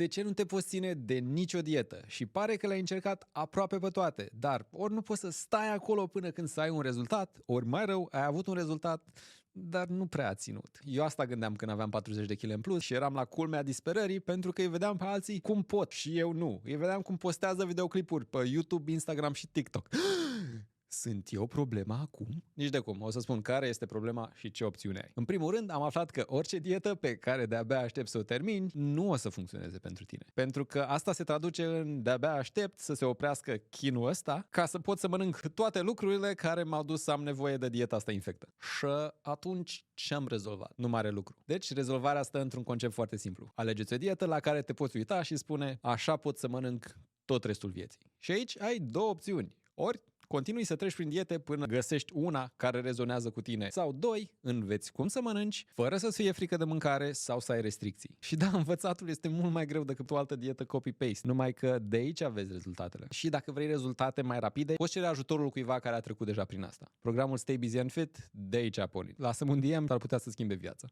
De ce nu te poți ține de nicio dietă? Și pare că le-ai încercat aproape pe toate, dar ori nu poți să stai acolo până când să ai un rezultat, ori mai rău, ai avut un rezultat, dar nu prea a ținut. Eu asta gândeam când aveam 40 de kg în plus și eram la culmea disperării pentru că îi vedeam pe alții cum pot și eu nu. Îi vedeam cum postează videoclipuri pe YouTube, Instagram și TikTok. Sunt eu problema acum? Nici de cum. O să spun care este problema și ce opțiune ai. În primul rând, am aflat că orice dietă pe care de-abia aștept să o termini nu o să funcționeze pentru tine. Pentru că asta se traduce în de-abia aștept să se oprească chinul ăsta ca să pot să mănânc toate lucrurile care m-au dus să am nevoie de dieta asta infectă. Și atunci ce am rezolvat? Nu mare lucru. Deci rezolvarea stă într-un concept foarte simplu. Alegeți o dietă la care te poți uita și spune așa pot să mănânc tot restul vieții. Și aici ai două opțiuni. Ori continui să treci prin diete până găsești una care rezonează cu tine. Sau doi, înveți cum să mănânci fără să-ți fie frică de mâncare sau să ai restricții. Și da, învățatul este mult mai greu decât o altă dietă copy-paste, numai că de aici aveți rezultatele. Și dacă vrei rezultate mai rapide, poți cere ajutorul cuiva care a trecut deja prin asta. Programul Stay Busy and Fit de aici a pornit. Lasă-mi un DM, ar putea să schimbe viața.